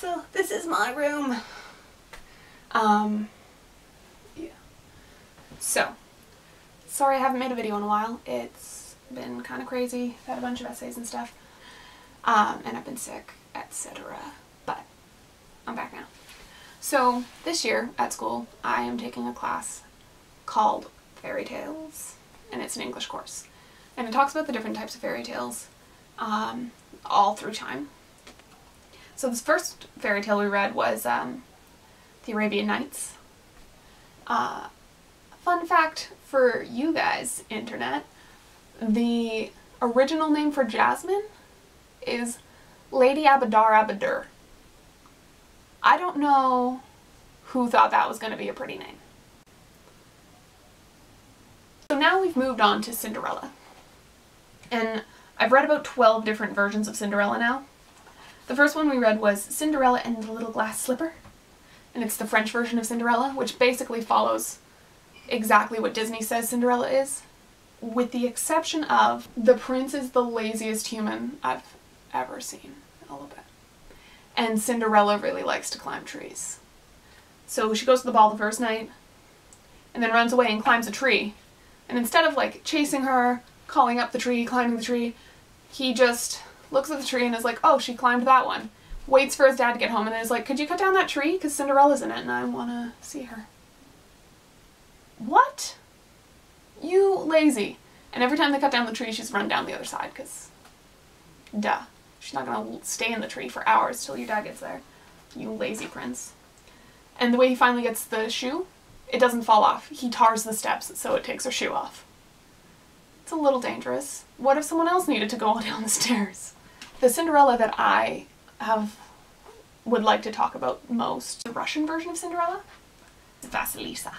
So this is my room. Yeah. So, sorry I haven't made a video in a while. It's been kind of crazy. I've had a bunch of essays and stuff. And I've been sick, etc. But I'm back now. So this year at school, I am taking a class called Fairytales, and it's an English course. And it talks about the different types of fairy tales, all through time. So this first fairy tale we read was the Arabian Nights. Fun fact for you guys, internet, the original name for Jasmine is Lady Abadar Abadur. I don't know who thought that was going to be a pretty name. So now we've moved on to Cinderella. And I've read about 12 different versions of Cinderella now. The first one we read was Cinderella and the Little Glass Slipper. And it's the French version of Cinderella, which basically follows exactly what Disney says Cinderella is, with the exception of the prince is the laziest human I've ever seen. A little bit. And Cinderella really likes to climb trees. So she goes to the ball the first night, and then runs away and climbs a tree. And instead of like chasing her, calling up the tree, climbing the tree, he just looks at the tree and is like, oh, she climbed that one. Waits for his dad to get home and then is like, could you cut down that tree? Because Cinderella's in it and I want to see her. What? You lazy. And every time they cut down the tree, she's run down the other side because, duh. She's not going to stay in the tree for hours till your dad gets there. You lazy prince. And the way he finally gets the shoe, it doesn't fall off. He tars the steps so it takes her shoe off. It's a little dangerous. What if someone else needed to go down the stairs? The Cinderella that I would like to talk about most, the Russian version of Cinderella, is Vasilisa.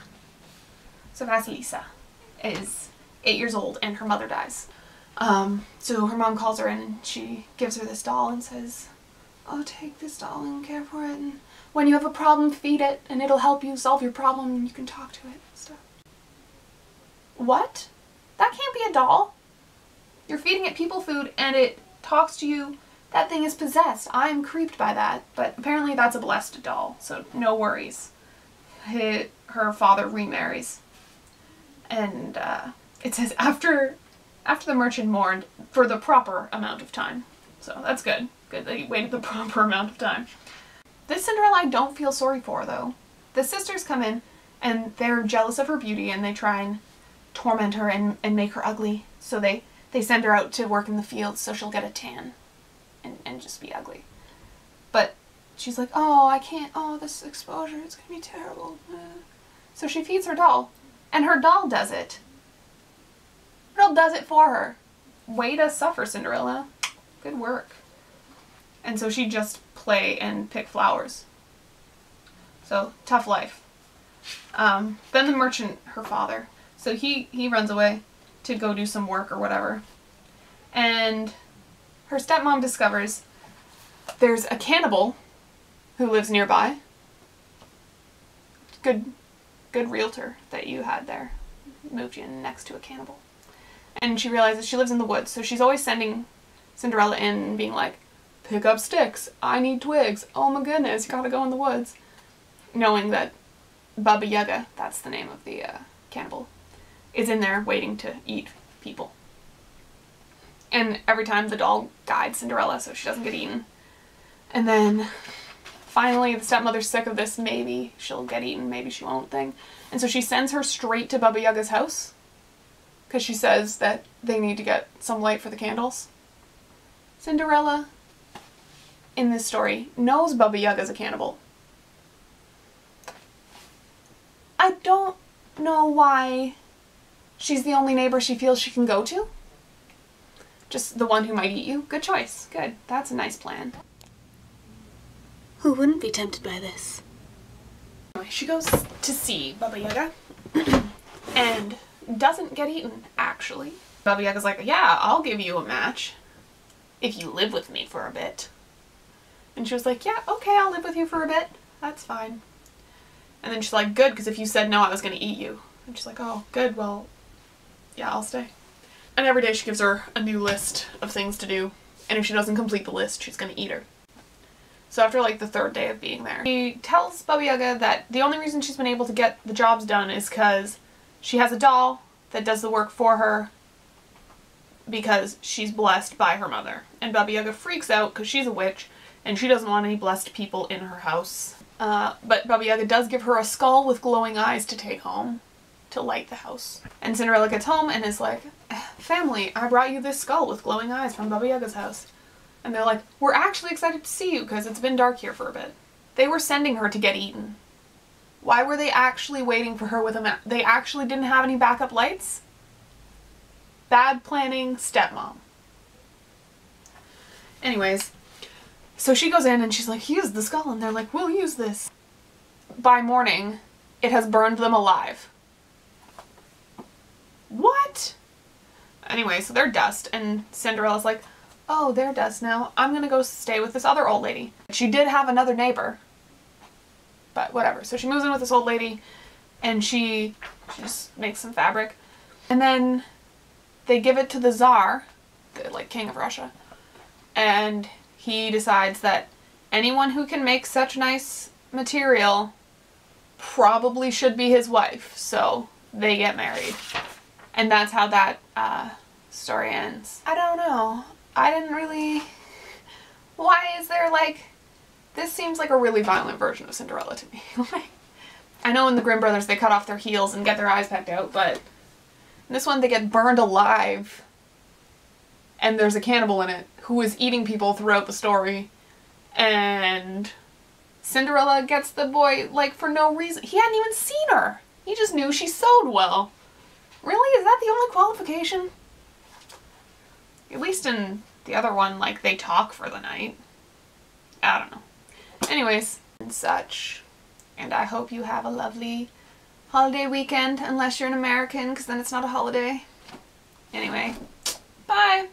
So Vasilisa is 8 years old and her mother dies. So her mom calls her in and she gives her this doll and says, oh, take this doll and care for it, and when you have a problem, feed it and it'll help you solve your problem and you can talk to it and stuff. What? That can't be a doll. You're feeding it people food and it talks to you. That thing is possessed. I'm creeped by that, but apparently that's a blessed doll, so no worries. Her father remarries. And it says after the merchant mourned for the proper amount of time. So that's good. Good that he waited the proper amount of time. This Cinderella I don't feel sorry for, though. The sisters come in and they're jealous of her beauty and they try and torment her and make her ugly. So they send her out to work in the fields so she'll get a tan and just be ugly. But she's like, oh, I can't, oh, this exposure, it's gonna be terrible. So she feeds her doll and her doll does it. Her doll does it for her. Way to suffer, Cinderella. Good work. And so she'd just play and pick flowers. So, tough life. Then the merchant, her father, so he runs away to go do some work or whatever. And her stepmom discovers there's a cannibal who lives nearby. Good realtor that you had there. Moved you in next to a cannibal. And she realizes she lives in the woods, so she's always sending Cinderella in and being like, pick up sticks, I need twigs, oh my goodness, you gotta go in the woods. Knowing that Baba Yaga, that's the name of the cannibal, is in there waiting to eat people. And every time the doll guides Cinderella so she doesn't get eaten. And then finally the stepmother's sick of this maybe she'll get eaten, maybe she won't thing. And so she sends her straight to Baba Yaga's house because she says that they need to get some light for the candles. Cinderella, in this story, knows Baba Yaga's a cannibal. I don't know why she's the only neighbor she feels she can go to. Just the one who might eat you. Good choice. Good. That's a nice plan. Who wouldn't be tempted by this? She goes to see Baba Yaga and doesn't get eaten, actually. Baba Yaga's like, yeah, I'll give you a match if you live with me for a bit. And she was like, yeah, okay, I'll live with you for a bit. That's fine. And then she's like, good, because if you said no, I was going to eat you. And she's like, oh, good, well, yeah, I'll stay. And every day she gives her a new list of things to do. And if she doesn't complete the list, she's going to eat her. So after like the third day of being there, she tells Baba Yaga that the only reason she's been able to get the jobs done is because she has a doll that does the work for her because she's blessed by her mother. And Baba Yaga freaks out because she's a witch and she doesn't want any blessed people in her house. But Baba Yaga does give her a skull with glowing eyes to take home to light the house. And Cinderella gets home and is like, family, I brought you this skull with glowing eyes from Baba Yaga's house. And they're like, we're actually excited to see you because it's been dark here for a bit. They were sending her to get eaten. Why were they actually waiting for her with a map? They actually didn't have any backup lights? Bad planning, stepmom. Anyways, so she goes in and she's like, use the skull. And they're like, we'll use this. By morning, it has burned them alive. What? Anyway, so they're dust, and Cinderella's like, oh, they're dust now. I'm gonna go stay with this other old lady. She did have another neighbor, but whatever. So she moves in with this old lady, and she just makes some fabric. And then they give it to the Tsar, the like king of Russia, and he decides that anyone who can make such nice material probably should be his wife. So they get married. And that's how that story ends. I don't know. I didn't really... Why is there like... This seems like a really violent version of Cinderella to me. I know in the Grimm Brothers they cut off their heels and get their eyes pecked out, but in this one they get burned alive. And there's a cannibal in it who is eating people throughout the story. And Cinderella gets the boy, like, for no reason. He hadn't even seen her. He just knew she sewed well. Really? Is that the only qualification? At least in the other one, like, they talk for the night. I don't know. Anyways, and such. And I hope you have a lovely holiday weekend, unless you're an American, because then it's not a holiday. Anyway, bye!